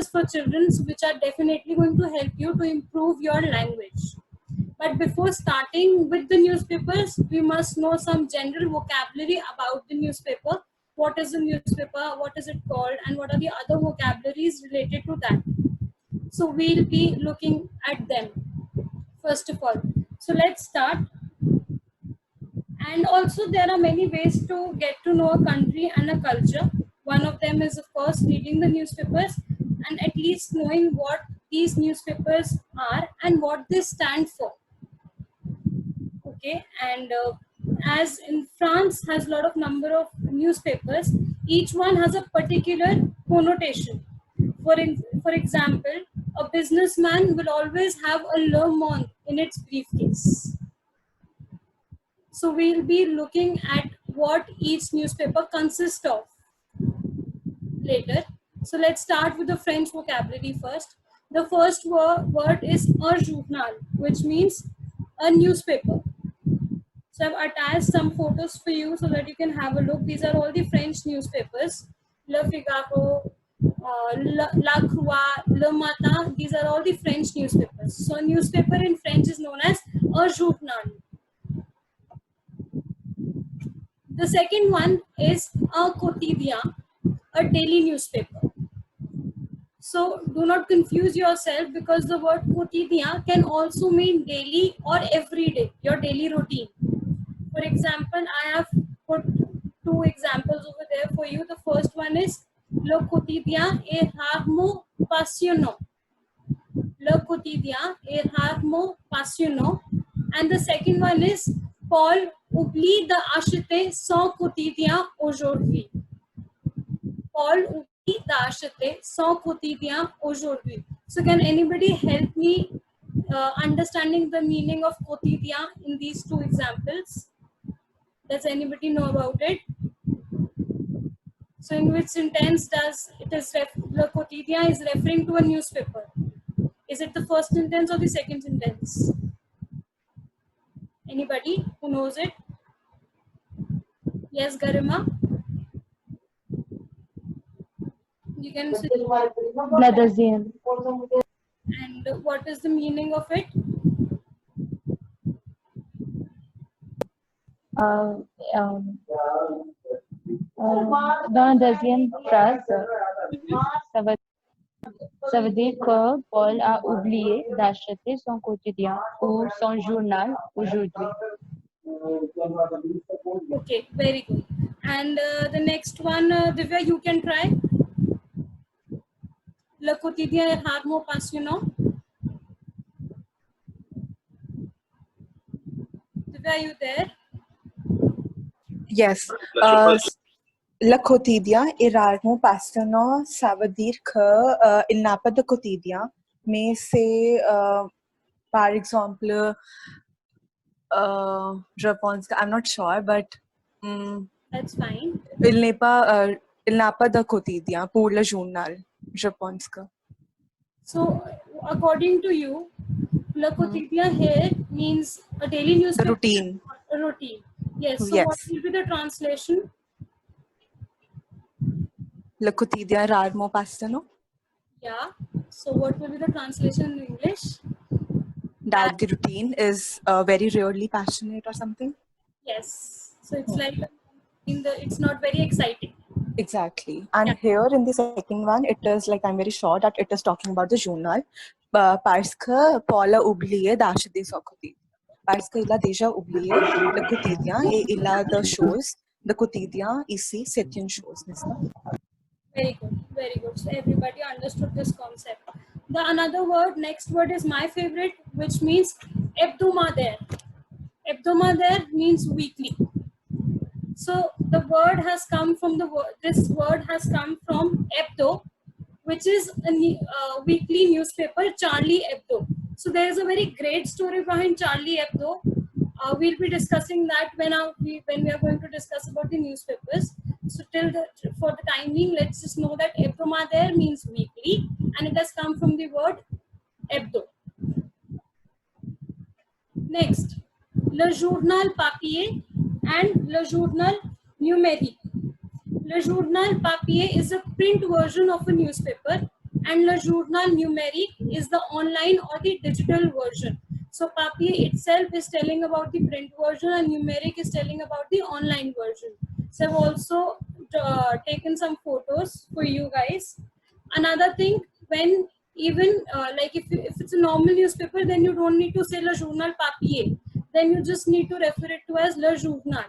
newspapers for children, which are definitely going to help you to improve your language. But before starting with the newspapers, we must know some general vocabulary about the newspaper. What is a newspaper? What is it called? And what are the other vocabularies related to that? So we'll be looking at them first of all. So let's start. And also there are many ways to get to know a country and a culture. One of them is of course reading the newspapers and at least knowing what these newspapers are and what they stand for. Okay, and as in France has a lot of number of newspapers, each one has a particular connotation. For example, a businessman will always have a Le Monde in its briefcase. So we'll be looking at what each newspaper consists of later. So let's start with the French vocabulary first. The first word is un journal, which means a newspaper. So I've attached some photos for you so that you can have a look. These are all the French newspapers. Le Figaro, La Croix, Le Matin. These are all the French newspapers. So a newspaper in French is known as un journal. The second one is un quotidien, a daily newspaper. So do not confuse yourself because the word quotidien can also mean daily or everyday, your daily routine. For example, I have put two examples over there for you. The first one is Le quotidien est rarement passionnant. Le quotidien est rarement passionnant. And the second one is Paul oublie d'acheter son quotidien aujourd'hui. Paul oublie d'acheter son quotidien aujourd'hui. So can anybody help me understanding the meaning of quotidien in these two examples? Does anybody know about it? So in which sentence does it is Le quotidien is referring to a newspaper? Is it the first sentence or the second sentence? Anybody who knows it? Yes, Garima? You can say. La deuxième. And what is the meaning of it? Dans la deuxième phrase, ça veut dire que Paul a oublié d'acheter son quotidien ou son journal aujourd'hui. Okay, very good. And the next one, Divya, you can try. Le quotidien est rarement passionnant. Divya, are you there? Yes. Le quotidien est rarement passionnant. Ça veut dire que il n'a pas de quotidien, mais c'est par exemple, je pense que I'm not sure, but That's fine. il n'a pas de quotidien pour le journal. Je pense que. So, according to you, Le quotidien here means a daily newspaper. The routine. A routine. Yes. So, Yes. what will be the translation? Le quotidien rarement passionnant. Yeah. So, what will be the translation in English? That the routine is very rarely passionate or something. Yes. So, it's like it's not very exciting. Exactly. And Yeah. here in the second one, it is like I'm very sure that it is talking about the journal. Parce que Paul a oublié d'acheter son quotidien. Parce qu'il a déjà oublié le quotidien et il a deux choses. Le quotidien ici, c'est une chose, n'est-ce pas? Very good. Very good. So, everybody understood this concept. The another word, next word is my favorite, which means hebdomadaire. Hebdomadaire means weekly. So the word has come from this word has come from Hebdo, which is a weekly newspaper, Charlie Hebdo. So there is a very great story behind Charlie Hebdo. We'll be discussing that when we are going to discuss about the newspapers. So for the time being, let's just know that hebdomadaire means weekly, and it has come from the word Hebdo. Next, Le Journal Papier and Le Journal Numérique. Le Journal Papier is a print version of a newspaper, and Le Journal Numérique is the online or the digital version. So papier itself is telling about the print version and numeric is telling about the online version. So I've also taken some photos for you guys. Another thing, when even like if it's a normal newspaper, then you don't need to say Le Journal Papier. Then you just need to refer it to as Le Journal.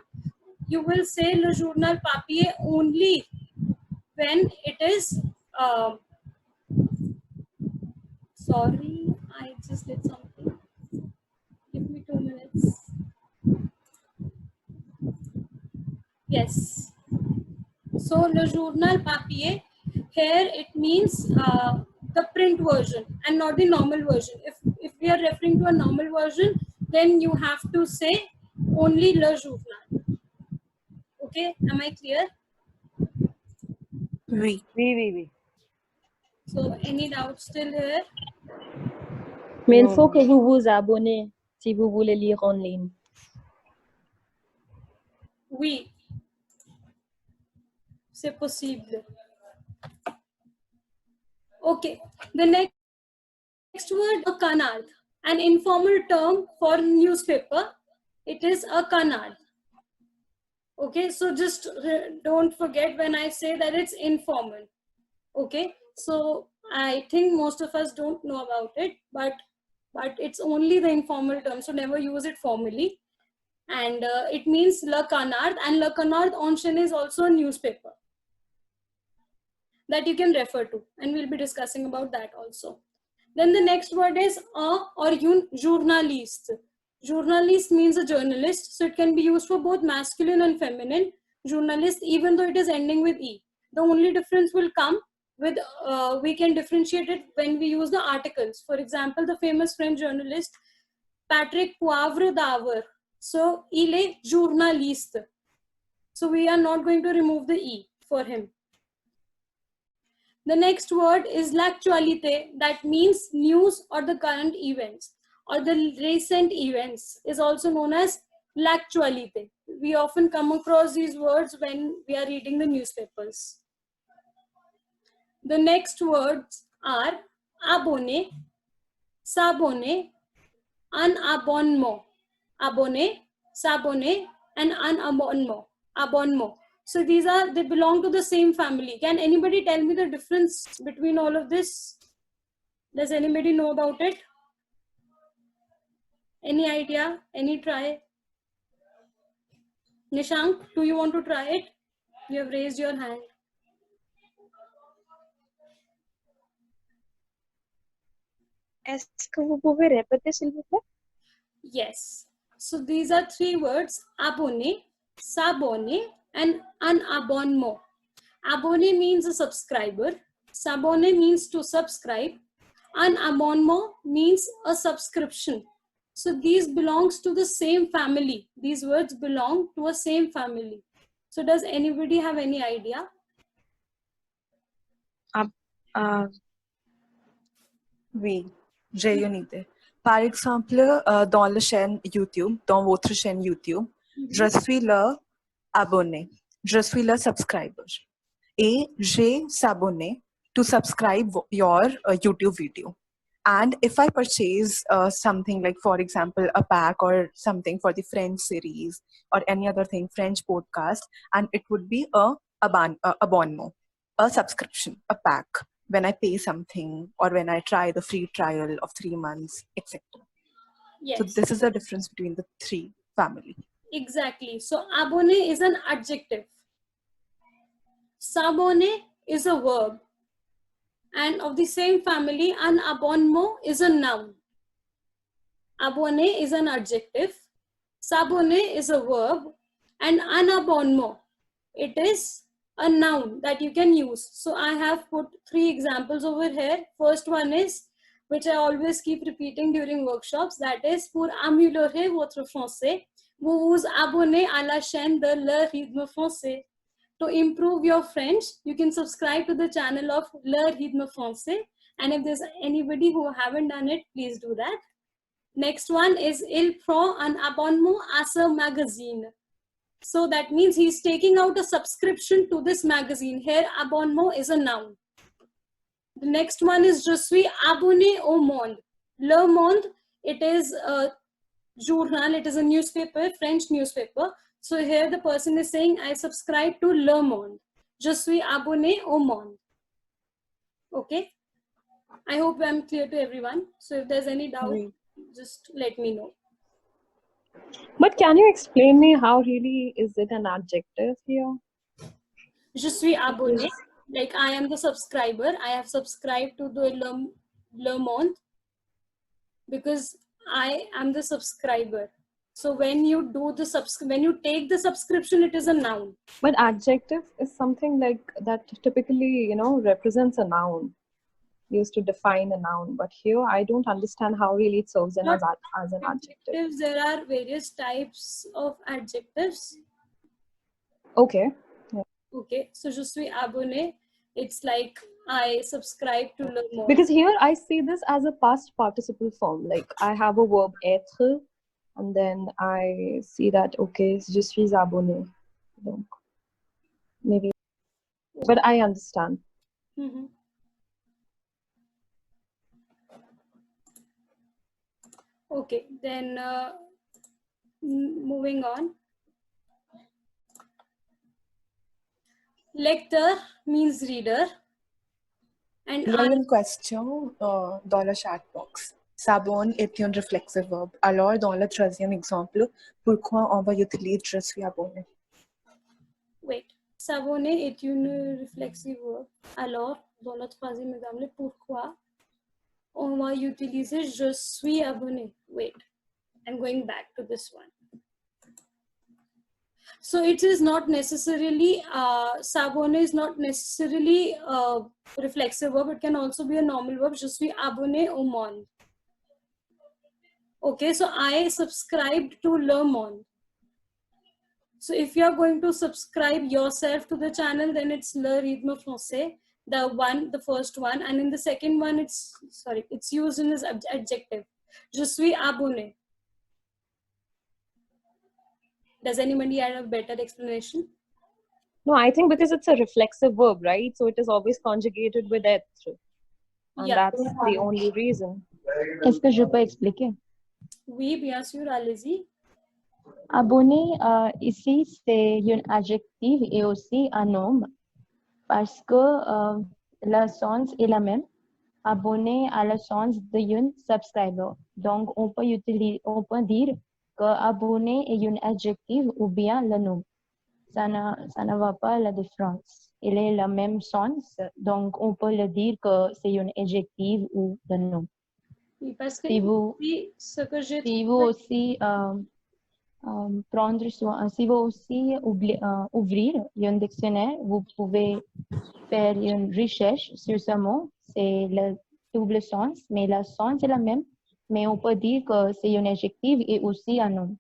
You will say Le Journal Papier only when it is sorry, I just did something. Give me 2 minutes. Yes. So Le Journal Papier, here it means the print version and not the normal version. If we are referring to a normal version, then you have to say only Le Journal. Okay, am I clear? Oui. Oui. So any doubts still here? Mais il No, faut no. que vous vous abonnez si vous voulez lire en ligne. Oui, c'est possible. Okay, the next word, a canard, an informal term for newspaper. It is a canard. Okay, so just don't forget when I say that it's informal. Okay, so I think most of us don't know about it, but it's only the informal term, so never use it formally. And it means Le Canard, and Le Canard Enchaîné is also a newspaper that you can refer to, and we'll be discussing about that also. Then the next word is journaliste. Journalist means a journalist, so it can be used for both masculine and feminine. Journalist, even though it is ending with E. The only difference will come with, we can differentiate it when we use the articles. For example, the famous French journalist Patrick Poivre d'Aver. So, il est journaliste. So, we are not going to remove the E for him. The next word is l'actualité, that means news or the current events or the recent events is also known as l'actualité. We often come across these words when we are reading the newspapers. The next words are abonné, s'abonner, un abonnement. Abonné, s'abonner, and un abonnement. Abonnement. So they belong to the same family. Can anybody tell me the difference between all of this? Does anybody know about it? Any idea? Any try? Nishank, do you want to try it? You have raised your hand. Est-ce que vous pouvez répéter, s'il vous plaît? Yes. So these are three words: abonné, s'abonner, and un abonnement. Abonné means a subscriber. S'abonner means to subscribe. Un abonnement means a subscription. So these belongs to the same family. These words belong to a same family. So does anybody have any idea? Oui, j'ai une idée. Par exemple, dans la chaîne YouTube, dans votre chaîne YouTube, je suis le abonné, je suis le subscriber. Et j'ai s'abonné to subscribe your YouTube video. And if I purchase something like, for example, a pack or something for the French series or any other thing, French podcast, and it would be a abonnement, a subscription, a pack, when I pay something or when I try the free trial of 3 months, etc. Yes. So this is the difference between the three family. Exactly. So abonné is an adjective. S'abonner is a verb. And of the same family, un abonnement is a noun. Abonné is an adjective. S'abonner is a verb. And un abonnement, it is a noun that you can use. So I have put 3 examples over here. First one is, which I always keep repeating during workshops, that is, pour améliorer votre français, vous vous abonnez à la chaîne de Le Rythme Français. To improve your French, you can subscribe to the channel of Le Rythme Français. And if there's anybody who haven't done it, please do that. Next one is Il prend un abonnement à ce magazine. So that means he's taking out a subscription to this magazine. Here, abonnement is a noun. The next one is Je suis abonné au monde. Le Monde, it is a journal, it is a newspaper, French newspaper. So here the person is saying, I subscribe to Le Monde. Je suis abonné au monde. Okay. I hope I'm clear to everyone. So if there's any doubt, Oui. just let me know. But can you explain me how really is it an adjective here? Je suis abonné, like I am the subscriber. I have subscribed to the Le Monde because I am the subscriber. So when you do the when you take the subscription, it is a noun. But adjective is something like that typically, represents a noun, used to define a noun. But here, I don't understand how really it serves in as an adjective. Adjectives, there are various types of adjectives. Okay. Okay, so je suis abonné, it's like I subscribe to Le Monde. Because here I see this as a past participle form. Like I have a verb être, and then I see that, okay, je suis abonné. Donc, maybe. But I understand. Mhm. Okay, then moving on. Lecteur means reader. And Il y a une question dans le chat box. S'abonne est un reflexive verb. Alors, dans le troisième exemple, pourquoi on va utiliser je suis abonné? Wait, s'abonner est une reflexive verb. Alors, dans le troisième exemple, pourquoi on va utiliser je suis abonné? Wait, I'm going back to this one. So it is not necessarily, s'abonner is not necessarily a reflexive verb. It can also be a normal verb. Je suis abonné au monde. Okay, so I subscribed to Le Monde. So if you are going to subscribe yourself to the channel, then it's Le Rythme Français, the first one. And in the second one, it's used in as adjective. Je suis abonné. Does anybody have a better explanation? No, I think because it's a reflexive verb, right? So it is always conjugated with être. And Yeah. that's the only reason. Est-ce que je peux expliquer? Oui, bien sûr, allez-y. Abonné, ici, c'est un adjectif et aussi un nom parce que le sens est la même. Abonné a le sens d'un subscriber. Donc, on peut dire que abonné est un adjectif ou bien le nom. Ça ne va pas la différence. Il est le même sens, donc on peut le dire que c'est un adjectif ou le nom. Oui, parce que Si vous, ce que j'ai si vous aussi prendre soin, si vous aussi ouvrir un dictionnaire, vous pouvez faire une recherche sur ce mot. C'est le double sens, mais le sens est le même. Mais on peut dire que c'est un adjectif et aussi un nom.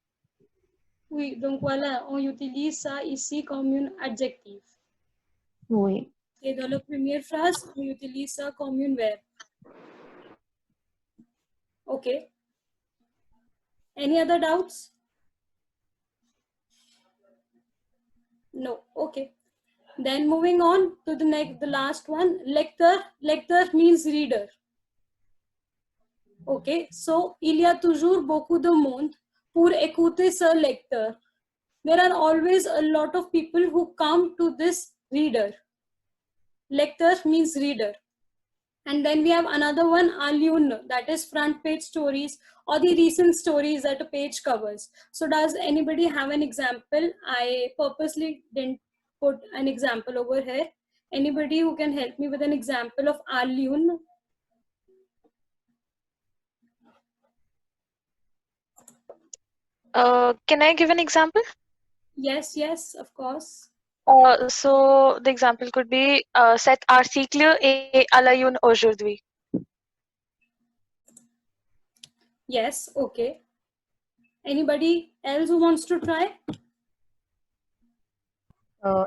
Oui, donc voilà, on utilise ça ici comme un adjectif. Oui. Et dans la première phrase, on utilise ça comme un verbe. Okay. Any other doubts? No. Okay. Then moving on to the last one. Lecteur. Lecteur means reader. Okay. So, il y a toujours beaucoup de monde pour écouter ce lecteur. There are always a lot of people who come to this reader. Lecteur means reader. And then we have another one, alune, that is front page stories or the recent stories that a page covers. So does anybody have an example? I purposely didn't put an example over here. Anybody who can help me with an example of alune? Can I give an example? Yes, of course. So the example could be cet article est à la une aujourd'hui. Yes, okay. Anybody else who wants to try?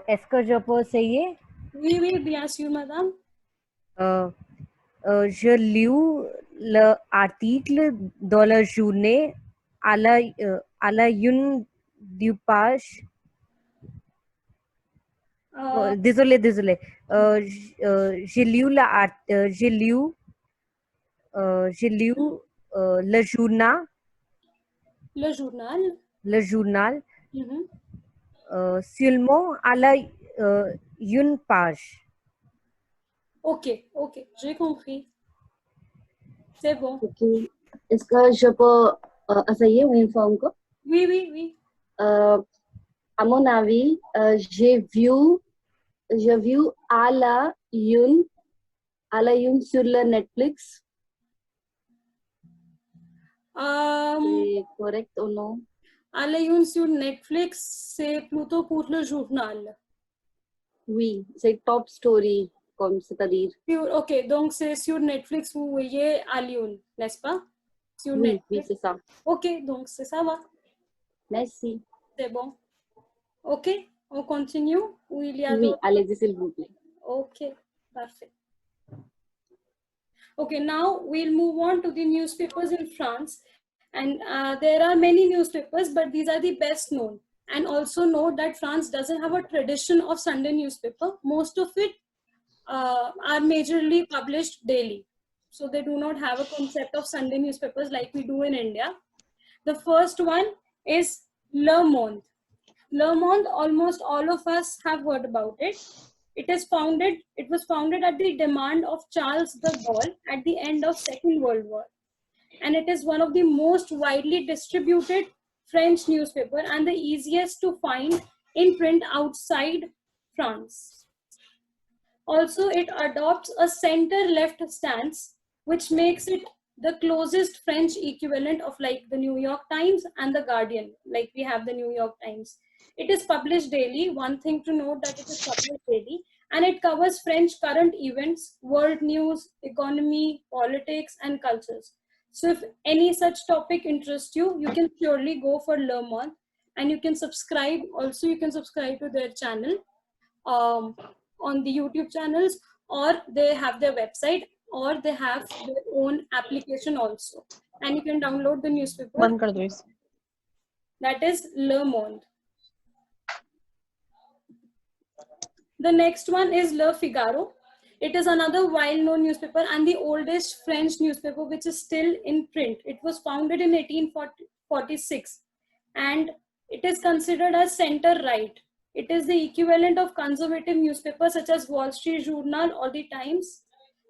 Est-ce que je peux essayer? Oui, bien sûr, madame. Je lis l'article dans la journée à la une du page. Désolé. Giliu Le Journal, Le Journal. Le Journal, Mhm. Seulement à la une page. Ok, ok, j'ai compris. C'est bon. Okay इसका जब सही है main form को Oui, oui, oui. à mon avis j'ai vu à la une sur le Netflix c'est correct ou non Alayun sur Netflix, c'est plutôt pour le journal. oui c'est top story comme c'est-à-dire Ok, donc c'est sur Netflix, vous voyez Alayun, n'est-ce pas? Sur oui oui Netflix. c'est ça Ok, donc ça va. merci C'est bon. Ok, on continue ou il y a oui d'autres? allez-y s'il vous plaît Okay, perfect. Okay, now we'll move on to the newspapers in France. And there are many newspapers, but these are the best known. And also note that France doesn't have a tradition of Sunday newspaper. Most of it are majorly published daily. So they do not have a concept of Sunday newspapers like we do in India. The first one is Le Monde. Le Monde, almost all of us have heard about it. It was founded at the demand of Charles de Gaulle at the end of Second World War. And it is one of the most widely distributed French newspaper and the easiest to find in print outside France. Also, it adopts a center-left stance, which makes it the closest French equivalent of like the New York Times and the Guardian, like we have the New York Times. It is published daily. One thing to note that it is published daily, and it covers French current events, world news, economy, politics, and cultures. So if any such topic interests you, you can surely go for Le Monde, and you can subscribe. Also, you can subscribe to their channel on the YouTube channels, or they have their website, or they have their own application also. And you can download the newspaper. बंद कर दो इसे That is Le Monde. The next one is Le Figaro. It is another well-known newspaper and the oldest French newspaper which is still in print. It was founded in 1846 and it is considered as center-right. It is the equivalent of conservative newspapers such as Wall Street Journal or the Times.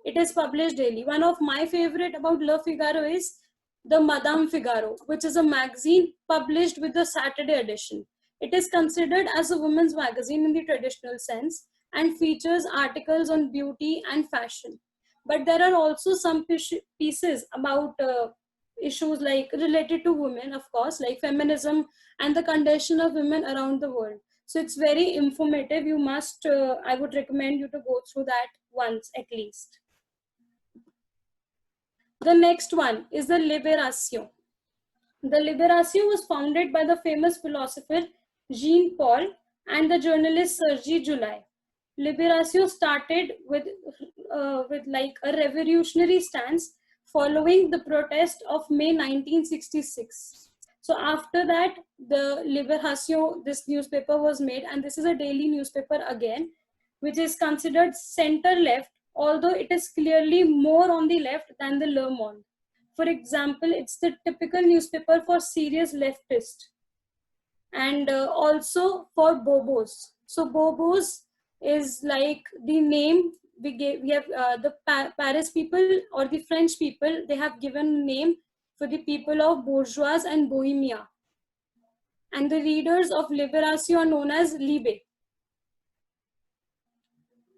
It is published daily. One of my favorite about Le Figaro is the Madame Figaro, which is a magazine published with the Saturday edition. It is considered as a women's magazine in the traditional sense and features articles on beauty and fashion. But there are also some pieces about issues like related to women, of course, like feminism and the condition of women around the world. So it's very informative. You must, I would recommend you to go through that once at least. The next one is the Libération. The Libération was founded by the famous philosopher Jean Paul and the journalist Serge July. Libération started with like a revolutionary stance following the protest of May 1966. So after that, the Libération, this newspaper was made, and this is a daily newspaper again, which is considered center-left, although it is clearly more on the left than the Le Monde. For example, it's the typical newspaper for serious leftists and also for Bobos. So Bobos is like the name we have the Paris people or the French people, they have given name for the people of bourgeois and bohemia. And the readers of Libération are known as Libe.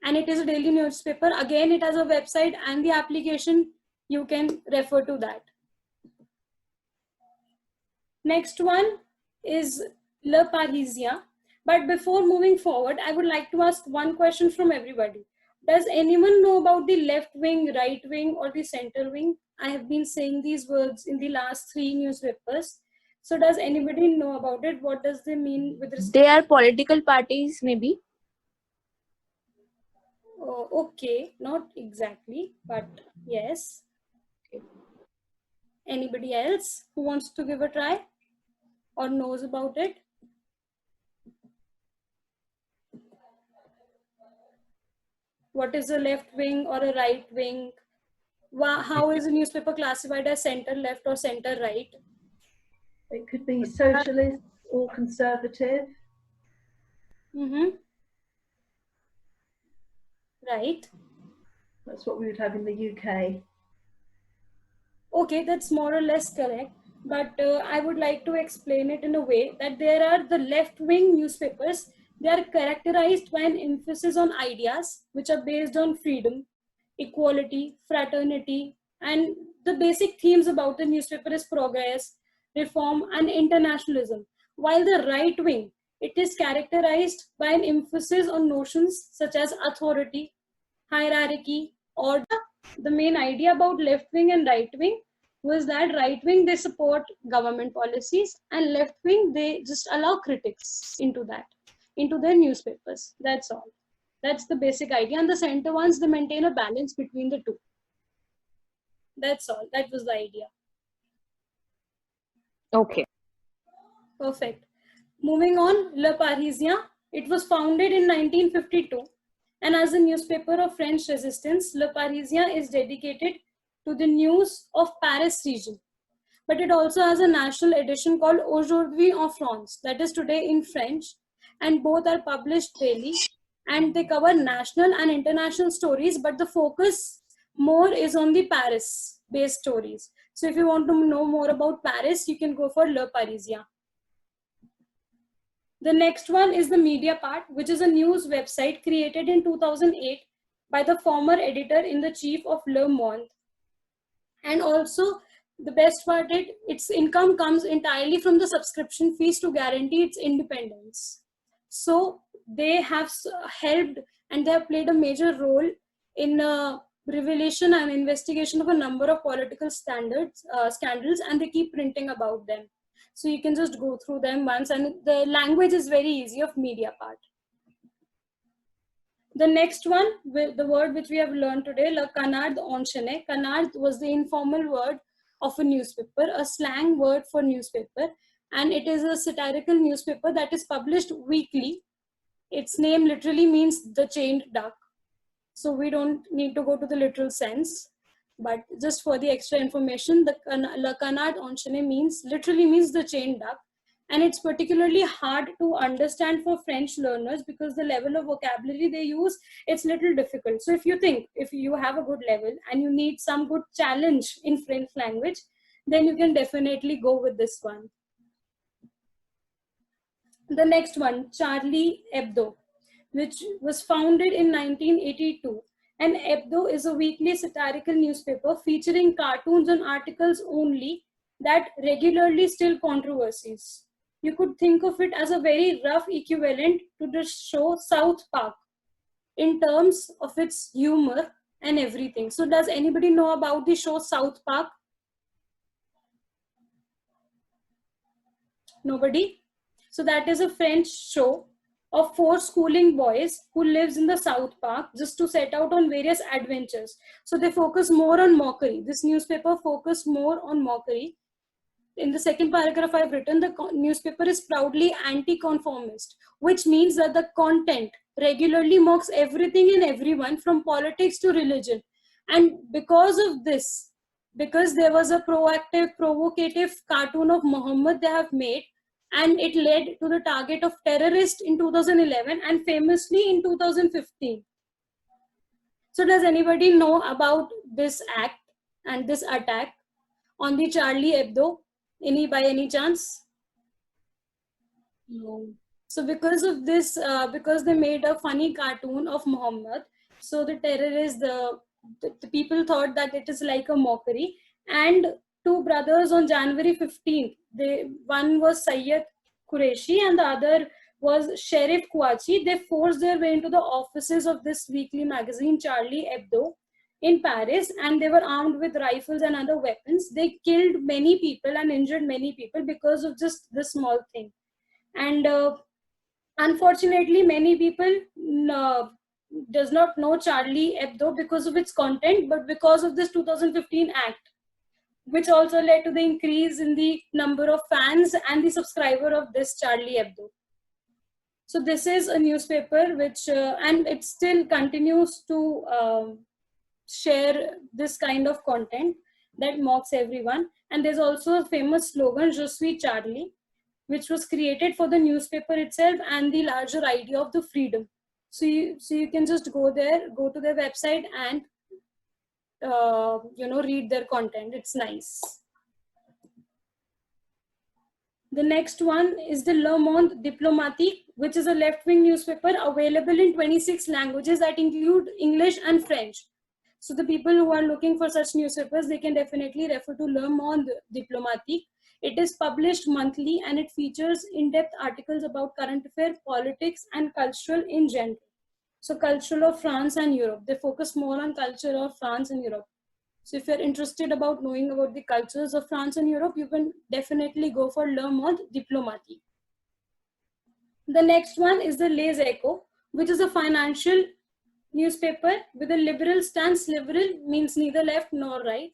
And it is a daily newspaper. Again, it has a website and the application, you can refer to that. Next one is Le Parisien. But before moving forward, I would like to ask one question from everybody. Does anyone know about the left wing, right wing, or the center wing? I have been saying these words in the last 3 newspapers. So does anybody know about it? What does they mean with respect? They are political parties, maybe. Oh, okay, not exactly, but yes. Anybody else who wants to give a try or knows about it? What is a left wing or a right wing? How is a newspaper classified as center left or center right? It could be socialist or conservative. Mm-hmm. Right. That's what we would have in the UK. Okay, that's more or less correct. But I would like to explain it in a way that there are the left-wing newspapers. They are characterized by an emphasis on ideas which are based on freedom, equality, fraternity, and the basic themes about the newspaper is progress, reform, and internationalism. While the right wing, it is characterized by an emphasis on notions such as authority, hierarchy, order. The main idea about left wing and right wing was that right wing they support government policies and left wing they just allow critics into their newspapers. That's all. That's the basic idea. And the center ones they maintain a balance between the two. That's all. That was the idea. Okay. Perfect. Moving on, Le Parisien. It was founded in 1952, and as a newspaper of French resistance, Le Parisien is dedicated to the news of Paris region. But it also has a national edition called Aujourd'hui en France, that is today in French, and both are published daily, and they cover national and international stories, but the focus more is on the Paris-based stories. So if you want to know more about Paris, you can go for Le Parisien. The next one is the Mediapart, which is a news website created in 2008 by the former editor-in-chief of Le Monde. And also, the best part is its income comes entirely from the subscription fees to guarantee its independence. So they have helped and they have played a major role in revelation and investigation of a number of political scandals, and they keep printing about them. So you can just go through them once, and the language is very easy of Mediapart. The next one, the word which we have learned today, le canard enchaîné. Canard was the informal word of a newspaper, a slang word for newspaper, and it is a satirical newspaper that is published weekly. Its name literally means the chained duck. So we don't need to go to the literal sense, but just for the extra information, the le canard enchaîné literally means the chained duck. And it's particularly hard to understand for French learners because the level of vocabulary they use, it's little difficult. So if you have a good level and you need some good challenge in French language, then you can definitely go with this one. The next one, Charlie Hebdo, which was founded in 1982. And Hebdo is a weekly satirical newspaper featuring cartoons and articles only that regularly still controversies. You could think of it as a very rough equivalent to the show South Park in terms of its humor and everything. So does anybody know about the show South Park? Nobody? So that is a French show of 4 schooling boys who lives in the South Park just to set out on various adventures. So they focus more on mockery. This newspaper focused more on mockery. In the second paragraph I've written, the newspaper is proudly anti-conformist, which means that the content regularly mocks everything and everyone from politics to religion. And because of this, because there was a provocative cartoon of Muhammad they have made, and it led to the target of terrorists in 2011 and famously in 2015. So does anybody know about this act and this attack on the Charlie Hebdo? By any chance? No. So because of this, because they made a funny cartoon of Muhammad, so the terrorists, the people thought that it is like a mockery. And 2 brothers on January 15th, one was Sayyid Qureshi and the other was Sheriff Kouachi. They forced their way into the offices of this weekly magazine, Charlie Hebdo, in Paris, and they were armed with rifles and other weapons. They killed many people and injured many people because of just this small thing. And unfortunately, many people does not know Charlie Hebdo because of its content, but because of this 2015 act, which also led to the increase in the number of fans and the subscriber of this Charlie Hebdo. So this is a newspaper which, and it still continues to share this kind of content that mocks everyone. And there's also a famous slogan, Je suis Charlie, which was created for the newspaper itself and the larger idea of the freedom. So you can just go there, go to their website and read their content. It's nice. The next one is the Le Monde Diplomatique, which is a left-wing newspaper available in 26 languages that include English and French. So the people who are looking for such newspapers, they can definitely refer to Le Monde Diplomatique. It is published monthly and it features in-depth articles about current affairs, politics, and cultural in general. So culture of France and Europe. They focus more on culture of France and Europe. So if you're interested about knowing about the cultures of France and Europe, you can definitely go for Le Monde Diplomatique. The next one is the Les Echos, which is a financial newspaper with a liberal stance. Liberal means neither left nor right,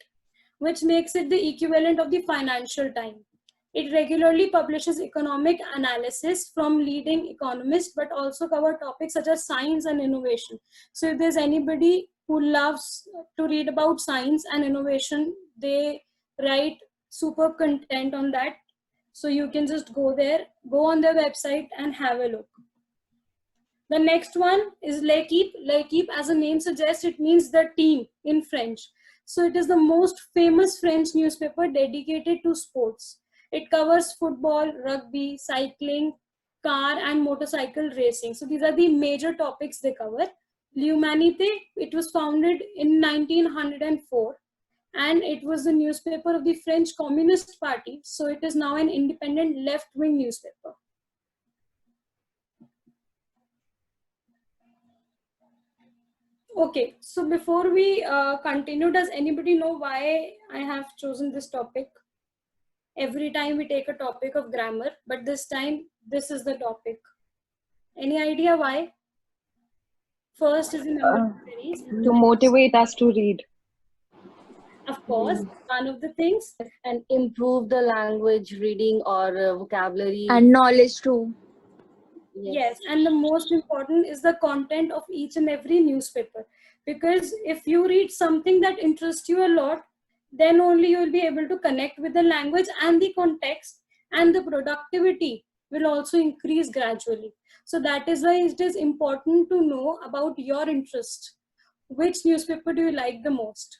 which makes it the equivalent of the Financial Times. It regularly publishes economic analysis from leading economists, but also cover topics such as science and innovation. So if there's anybody who loves to read about science and innovation, they write superb content on that. So you can just go there, go on their website and have a look. The next one is L'équipe. L'équipe, as the name suggests, it means the team in French. So it is the most famous French newspaper dedicated to sports. It covers football, rugby, cycling, car and motorcycle racing. So these are the major topics they cover. L'Humanité, it was founded in 1904 and it was the newspaper of the French Communist Party. So it is now an independent left-wing newspaper. Okay, so before we continue, does anybody know why I have chosen this topic? Every time we take a topic of grammar, but this time this is the topic. Any idea why? First is the memory series. To motivate us to read. Of course, one of the things. And improve the language, reading or vocabulary. And knowledge too. Yes, and the most important is the content of each and every newspaper. Because if you read something that interests you a lot, then only you will be able to connect with the language and the context, and the productivity will also increase gradually. So that is why it is important to know about your interest. Which newspaper do you like the most?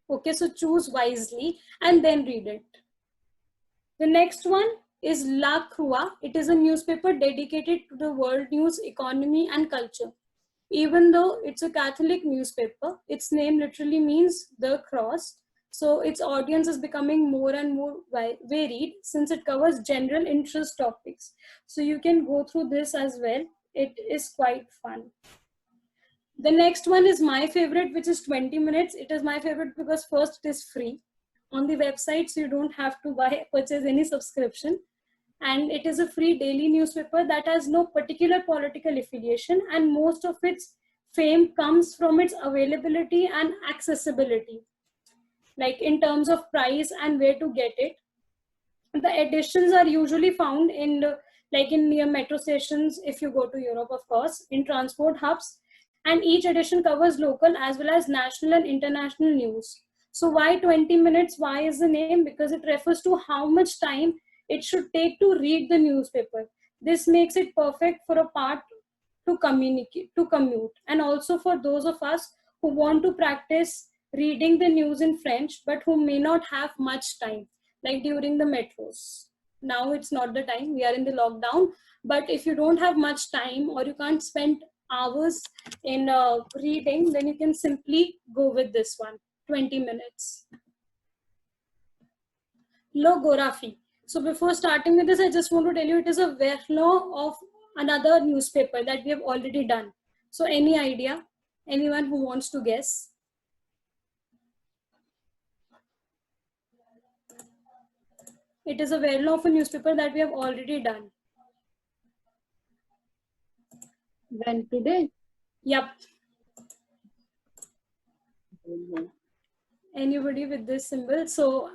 Okay, so choose wisely and then read it. The next one is La Croix. It is a newspaper dedicated to the world news, economy and culture. Even though it's a Catholic newspaper, its name literally means the cross. So its audience is becoming more and more varied since it covers general interest topics. So you can go through this as well. It is quite fun. The next one is my favorite, which is 20 minutes. It is my favorite because first it is free on the website, so you don't have to purchase any subscription. And it is a free daily newspaper that has no particular political affiliation, and most of its fame comes from its availability and accessibility, like in terms of price and where to get it. The editions are usually found in near metro stations, if you go to Europe, of course, in transport hubs, and each edition covers local as well as national and international news. So why 20 minutes? Why is the name? Because it refers to how much time it should take to read the newspaper. This makes it perfect for a part to commute, and also for those of us who want to practice reading the news in French, but who may not have much time, like during the metros. Now it's not the time, we are in the lockdown, but if you don't have much time or you can't spend hours in reading, then you can simply go with this one, 20 minutes. Logographie. So before starting with this, I just want to tell you it is a version of another newspaper that we have already done. So any idea? Anyone who wants to guess? It is a version of a newspaper that we have already done. When today? Yep. Anybody with this symbol? So,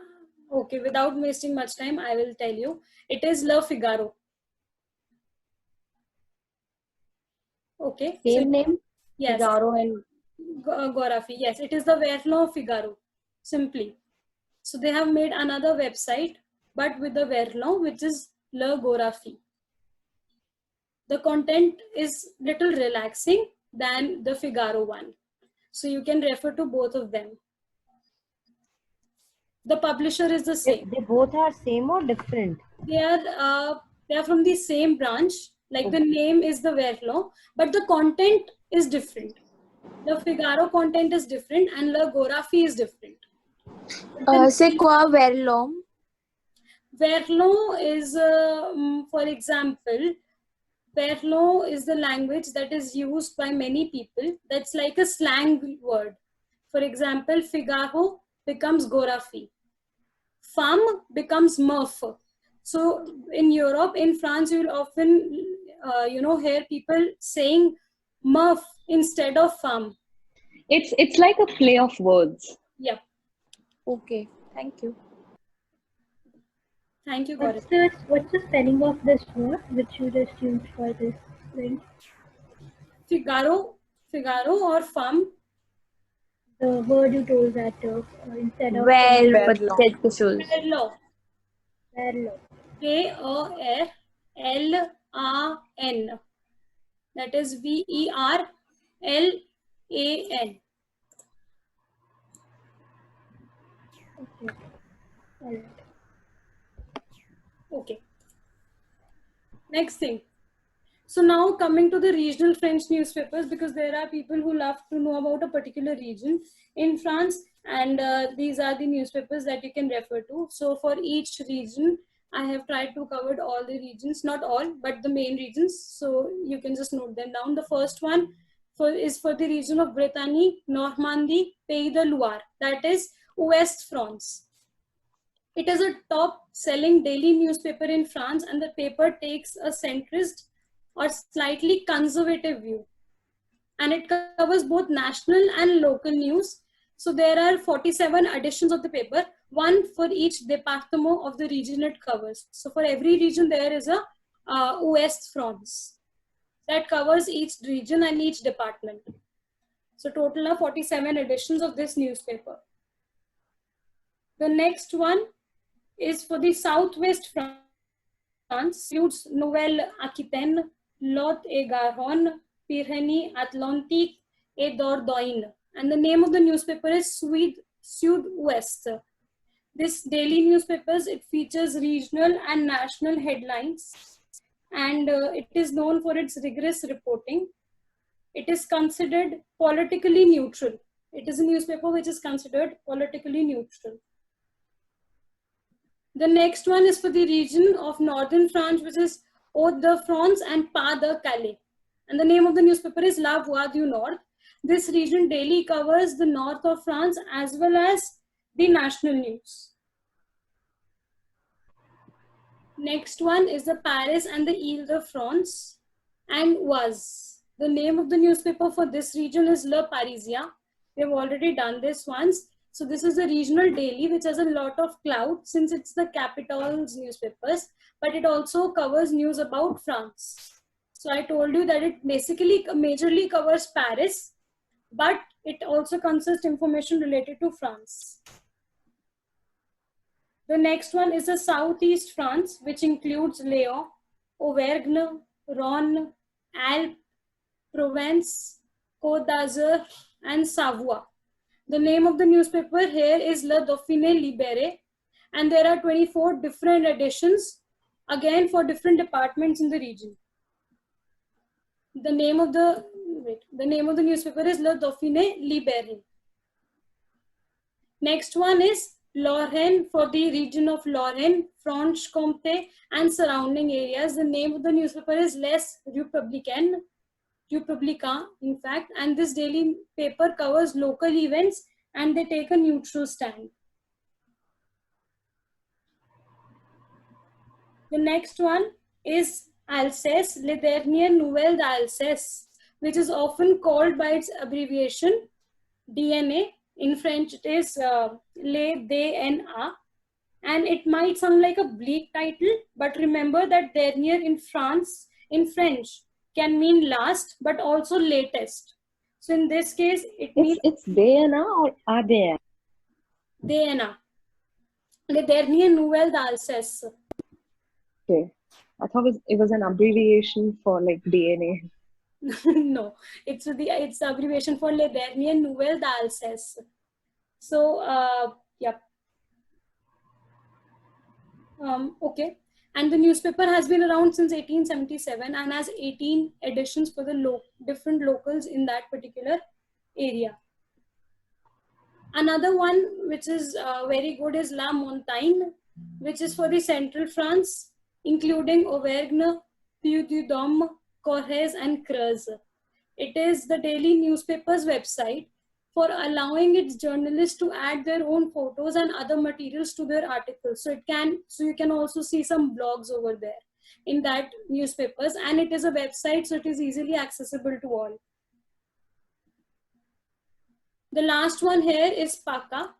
okay, without wasting much time, I will tell you. It is Le Figaro. Okay. Same name? Yes. Figaro and Gorafi. Yes, it is the Verlan of Figaro. Simply. So they have made another website, but with the Verlan, which is Le Gorafi. The content is little relaxing than the Figaro one. So you can refer to both of them. The publisher is the same. They both are same or different? They are from the same branch. Like the name is the Verlan, but the content is different. The Figaro content is different and Le Gorafi is different. C'est quoi Verlan? Verlan is, for example, Verlan is the language that is used by many people. That's like a slang word. For example, Figaro becomes Gorafi. Femme becomes meuf. So in Europe, in France, you'll often, hear people saying meuf instead of femme. It's like a play of words. Yeah. Okay, thank you. Thank you, What's Gaurav. the spelling of this word which you just used for this thing? Figaro or femme? The word you told that instead of quelque chose. Verlan. Verlan. Verlan. That is Verlan. Okay. All right. Okay. Next thing. So now coming to the regional French newspapers, because there are people who love to know about a particular region in France, and these are the newspapers that you can refer to. So for each region, I have tried to cover all the regions, not all, but the main regions. So you can just note them down. The first one is for the region of Brittany, Normandy, Pays de Loire, that is West France. It is a top-selling daily newspaper in France, and the paper takes a centrist or slightly conservative view. And it covers both national and local news. So there are 47 editions of the paper, one for each département of the region it covers. So for every region, there is a West France that covers each region and each department. So total of 47 editions of this newspaper. The next one is for the Southwest France, includes Nouvelle-Aquitaine, Lot-et-Garonne, Pyrénées-Atlantiques, et Dordogne. And the name of the newspaper is Sud-Ouest. This daily newspapers, it features regional and national headlines, and it is known for its rigorous reporting. It is considered politically neutral. It is a newspaper which is considered politically neutral. The next one is for the region of northern France, which is Hauts-de-France and Pas-de-Calais. And the name of the newspaper is La Voix du Nord. This region daily covers the north of France as well as the national news. Next one is the Paris and the Ile-de-France and Oise. The name of the newspaper for this region is Le Parisien. We have already done this once. So this is a regional daily which has a lot of clout since it's the capital's newspapers, but it also covers news about France. So I told you that it basically majorly covers Paris, but it also consists information related to France. The next one is the Southeast France, which includes Lyon, Auvergne, Rhône, Alpes, Provence, Côte d'Azur, and Savoie. The name of the newspaper here is Le Dauphiné Libéré, and there are 24 different editions, again for different departments in the region. The name of the newspaper is Le Dauphiné Libéré. Next one is Lorraine, for the region of Lorraine, Franche-Comté, and surrounding areas. The name of the newspaper is Les Républicains, in fact, and this daily paper covers local events and they take a neutral stand. The next one is Alsace, Les Dernières Nouvelles d'Alsace, which is often called by its abbreviation DNA. In French, it is Les DNA, and it might sound like a bleak title, but remember that dernier in French can mean last, but also latest. So in this case, it means It's DNA or ADN? DNA. Le dernier nouvelle d'Alsace. Okay. I thought it was an abbreviation for like DNA. No, it's the abbreviation for Les Dernières Nouvelles d'Alsace. So, yep. Okay. And the newspaper has been around since 1877 and has 18 editions for the different locals in that particular area. Another one which is very good is La Montagne, which is for the central France, including Auvergne, Puy-de-Dôme, Corrèze, and Creuse. It is the daily newspaper's website for allowing its journalists to add their own photos and other materials to their articles. So you can also see some blogs over there in that newspapers, and it is a website, so it is easily accessible to all. The last one here is PACA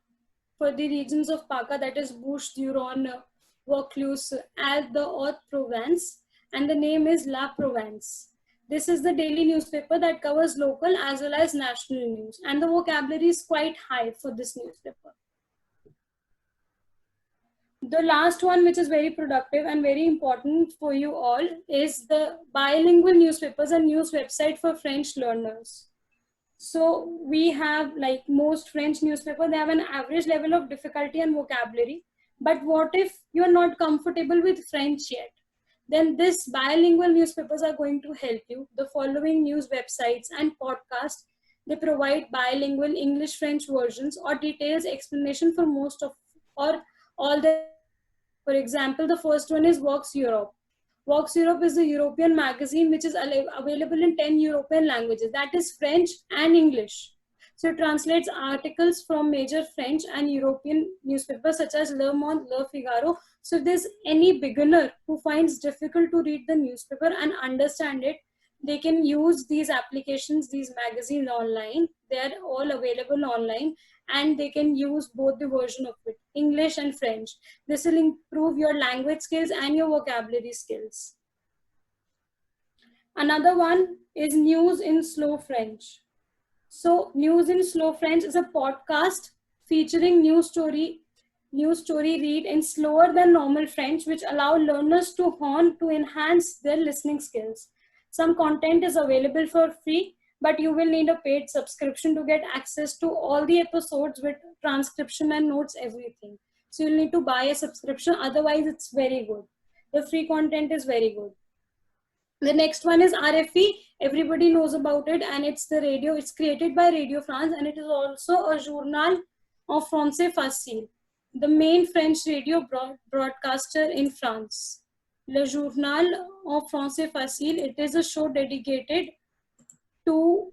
for the regions of PACA, that is Bouches du Rhône, Vaucluse, Alpes de Haute-Provence, and the name is La Provence. This is the daily newspaper that covers local as well as national news, and the vocabulary is quite high for this newspaper. The last one, which is very productive and very important for you all, is the bilingual newspapers and news website for French learners. So we have, like most French newspapers, they have an average level of difficulty and vocabulary. But what if you are not comfortable with French yet? Then this bilingual newspapers are going to help you. The following news websites and podcasts, they provide bilingual English-French versions or details explanation for most of or all the. For example, the first one is Vox Europe. Vox Europe is a European magazine which is available in 10 European languages. That is French and English. So it translates articles from major French and European newspapers such as Le Monde, Le Figaro. So if there's any beginner who finds difficult to read the newspaper and understand it, they can use these applications, these magazines online. They're all available online, and they can use both the version of it, English and French. This will improve your language skills and your vocabulary skills. Another one is News in Slow French. So News in Slow French is a podcast featuring news story read in slower than normal French, which allow learners to hone to enhance their listening skills. Some content is available for free, but you will need a paid subscription to get access to all the episodes with transcription and notes, everything. So you'll need to buy a subscription, otherwise it's very good. The free content is very good. The next one is RFE. Everybody knows about it, and it's the radio. It's created by Radio France, and it is also a journal en français facile, the main French radio broadcaster in France. Le Journal en français facile. It is a show dedicated to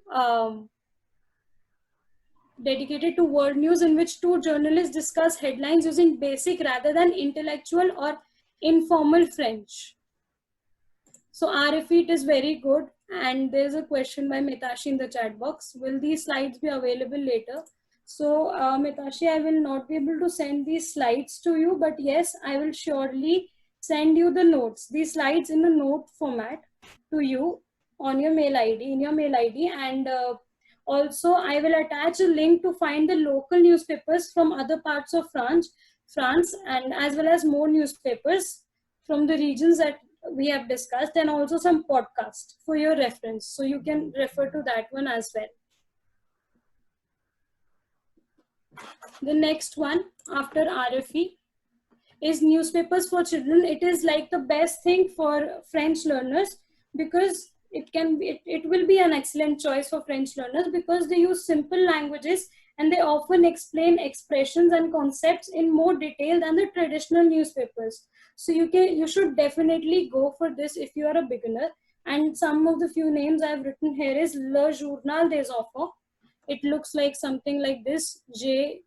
world news, in which two journalists discuss headlines using basic rather than intellectual or informal French. So RFE is very good, and there's a question by Mitashi in the chat box. Will these slides be available later? So Mitashi, I will not be able to send these slides to you, but yes, I will surely send you the notes, these slides in a note format to you on your mail ID, and also I will attach a link to find the local newspapers from other parts of France, and as well as more newspapers from the regions that we have discussed, and also some podcasts for your reference. So you can refer to that one as well. The next one after RFE is newspapers for children. It is like the best thing for French learners, because it will be an excellent choice for French learners, because they use simple languages and they often explain expressions and concepts in more detail than the traditional newspapers. So you should definitely go for this if you are a beginner. And some of the few names I've written here is Le Journal des Enfants. It looks like something like this. GDE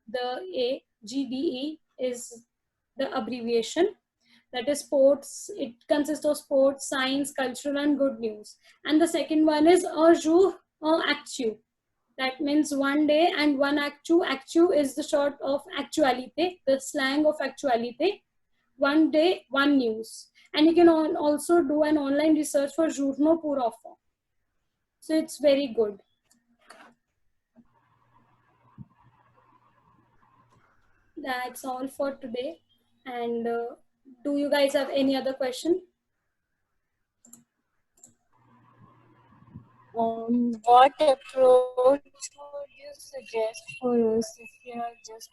is the abbreviation. That is sports. It consists of sports, science, cultural, and good news. And the second one is Un jour, un actu. That means one day and one actu. Actu is the short of actualité, the slang of actualité. One day, one news. And you can also do an online research for Journaux pour enfants. So it's very good. That's all for today. And do you guys have any other question? What approach would you suggest for us if we are just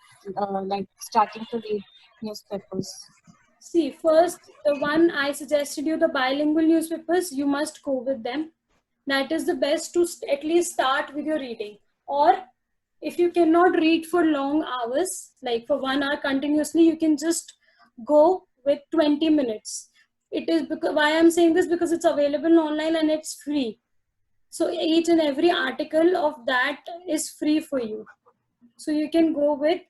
like starting to read newspapers? See, first, the one I suggested you, the bilingual newspapers, you must go with them. That is the best to at least start with your reading. Or if you cannot read for long hours, like for 1 hour continuously, you can just go with 20 minutes. It is because why I'm saying this, because it's available online and it's free. So each and every article of that is free for you. So you can go with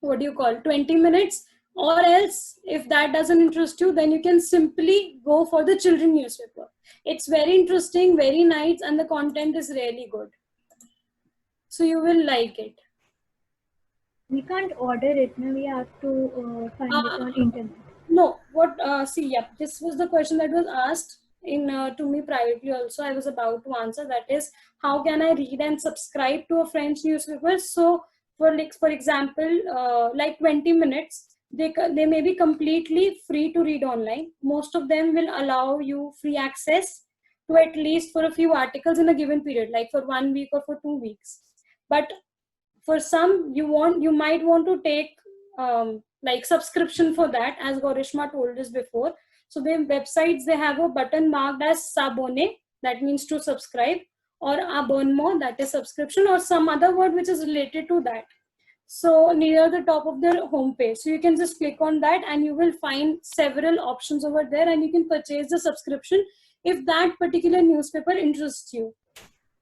what do you call 20 minutes, or else if that doesn't interest you, then you can simply go for the children newspaper. It's very interesting, very nice, and the content is really good. So you will like it. We can't order it, no, we have to find it on internet. No, what, see, yeah, this was the question that was asked in to me privately also. I was about to answer, that is, how can I read and subscribe to a French newspaper? So for example, like 20 minutes, they may be completely free to read online. Most of them will allow you free access to at least for a few articles in a given period, like for 1 week or for 2 weeks. But for some, you might want to take like subscription for that, as Gorishma told us before. So the websites, they have a button marked as s'abonner, that means to subscribe, or abonnement, that is subscription, or some other word which is related to that. So near the top of their homepage, so you can just click on that and you will find several options over there, and you can purchase the subscription if that particular newspaper interests you.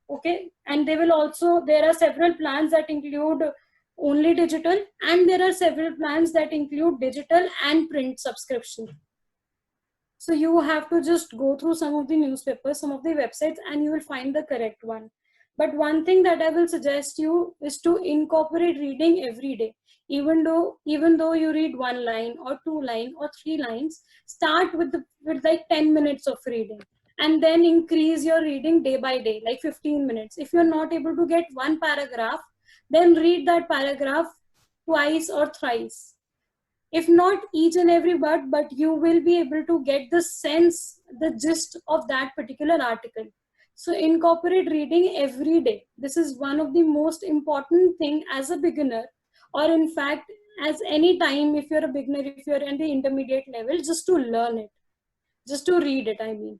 Okay, and there are several plans that include only digital, and there are several plans that include digital and print subscription. So you have to just go through some of the newspapers, some of the websites, and you will find the correct one. But one thing that I will suggest you is to incorporate reading every day. Even though you read 1 line or 2 line or 3 lines, start with like 10 minutes of reading, and then increase your reading day by day, like 15 minutes. If you're not able to get one paragraph, then read that paragraph twice or thrice. If not each and every word, but you will be able to get the sense, the gist of that particular article. So incorporate reading every day. This is one of the most important thing as a beginner, or in fact, as any time, if you're a beginner, if you're in the intermediate level, just to learn it, just to read it. I mean,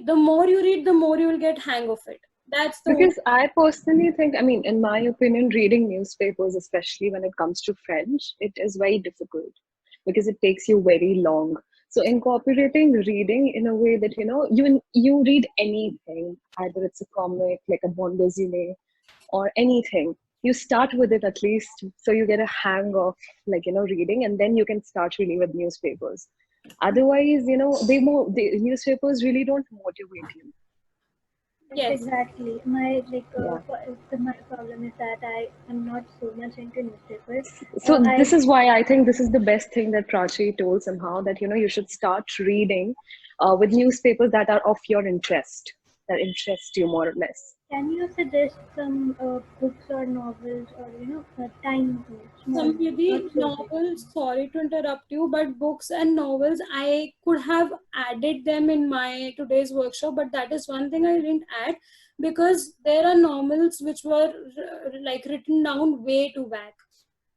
the more you read, the more you will get hang of it. That's the Because I personally think, I mean, in my opinion, reading newspapers, especially when it comes to French, it is very difficult because it takes you very long. So incorporating reading in a way that, you read anything, either it's a comic, like a bande dessinée, or anything. You start with it at least so you get a hang of, reading, and then you can start really with newspapers. Otherwise, the newspapers really don't motivate you. Yes, exactly. My my problem is that I am not so much into newspapers. So this is why I think this is the best thing that Prachi told somehow, that you should start reading with newspapers that are of your interest, that interest you more or less. Can you suggest some books or novels, or time? Samriddhi, novels, sorry to interrupt you, but books and novels, I could have added them in my today's workshop, but that is one thing I didn't add, because there are novels which were like written down way too back.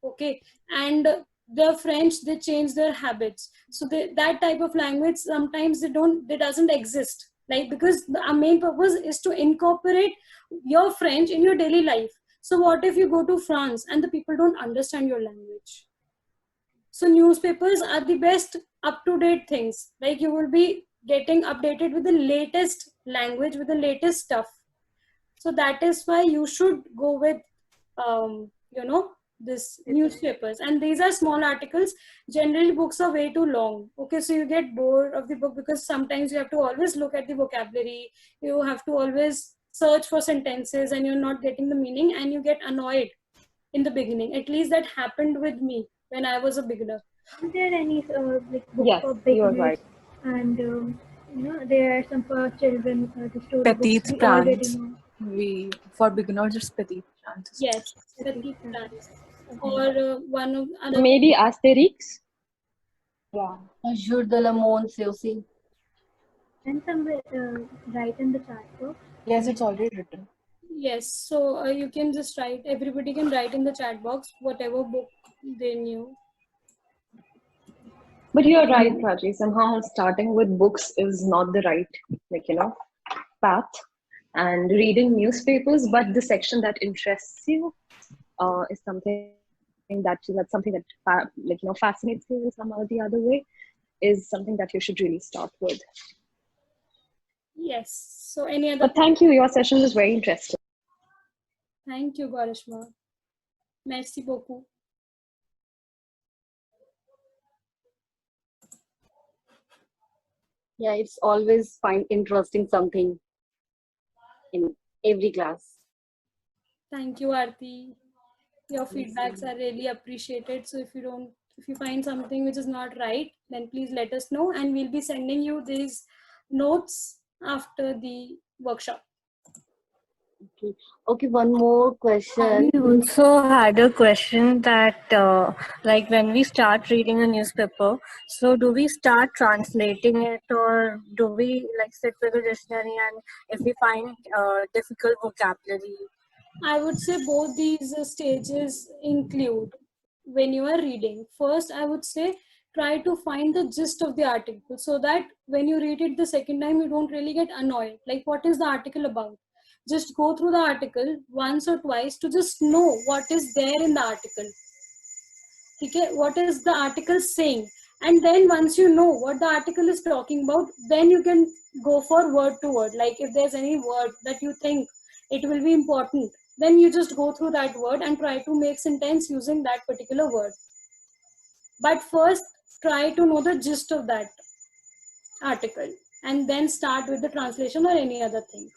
Okay, and the French, they change their habits, so that type of language sometimes they doesn't exist, like, because our main purpose is to incorporate your French in your daily life. So what if you go to France and the people don't understand your language? So newspapers are the best up-to-date things, like you will be getting updated with the latest language, with the latest stuff. So that is why you should go with this newspapers, and these are small articles. Generally books are way too long. Okay, so you get bored of the book because sometimes you have to always look at the vocabulary, you have to always search for sentences, and you're not getting the meaning, and you get annoyed in the beginning. At least that happened with me when I was a beginner. Is there any books Yes, for you're beginners? right. And there are some for children, the Petit storybooks we already Prince. know. For beginners, it's Petit Prince. Yes, Petit Prince. Or one of other. Maybe Asterix. Yeah. Jour de la monde, c'est aussi. And somewhere write in the chat box. Yes, it's already written. Yes, so you can just write, everybody can write in the chat box whatever book they knew. But you're right, Prachi. Somehow starting with books is not the right, path. And reading newspapers, but the section that interests you is something that's something that fascinates you in some or the other way, is something that you should really start with. Yes. So any other? But thank you. Your session was very interesting. Thank you, Garishma. Merci beaucoup. Yeah, it's always find interesting something in every class. Thank you, Aarti. Your feedbacks are really appreciated. So if you find something which is not right, then please let us know, and we'll be sending you these notes after the workshop. Okay, one more question. I also had a question that, like, when we start reading a newspaper, so do we start translating it, or do we like sit with a dictionary, and if we find difficult vocabulary? I would say both these stages include when you are reading. First, I would say try to find the gist of the article so that when you read it the second time, you don't really get annoyed. Like, what is the article about? Just go through the article once or twice to just know what is there in the article. Okay, what is the article saying? And then once you know what the article is talking about, then you can go for word to word. Like if there's any word that you think it will be important, then you just go through that word and try to make sentence using that particular word. But first, try to know the gist of that article and then start with the translation or any other thing.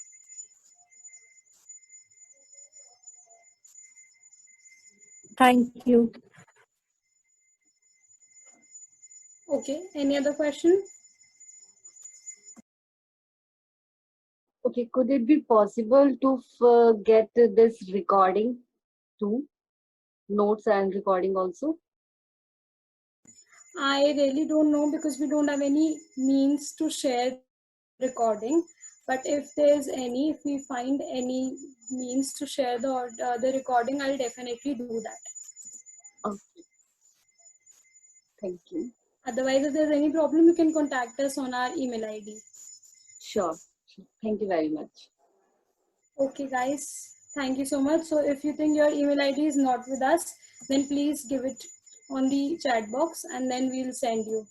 Thank you. Okay, any other question? Okay, could it be possible to get this recording too? Notes and recording also? I really don't know because we don't have any means to share recording. But if there's any, if we find any means to share the recording, I'll definitely do that. Okay. Thank you. Otherwise, if there's any problem, you can contact us on our email ID. Sure. Thank you very much. Okay, guys. Thank you so much. So if you think your email ID is not with us, then please give it on the chat box and then we'll send you.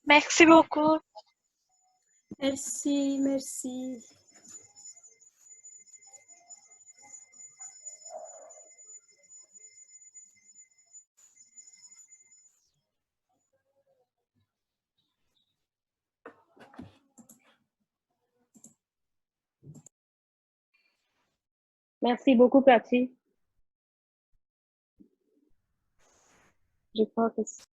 Merci beaucoup. Merci, merci. Merci beaucoup, Prachi. Refocus.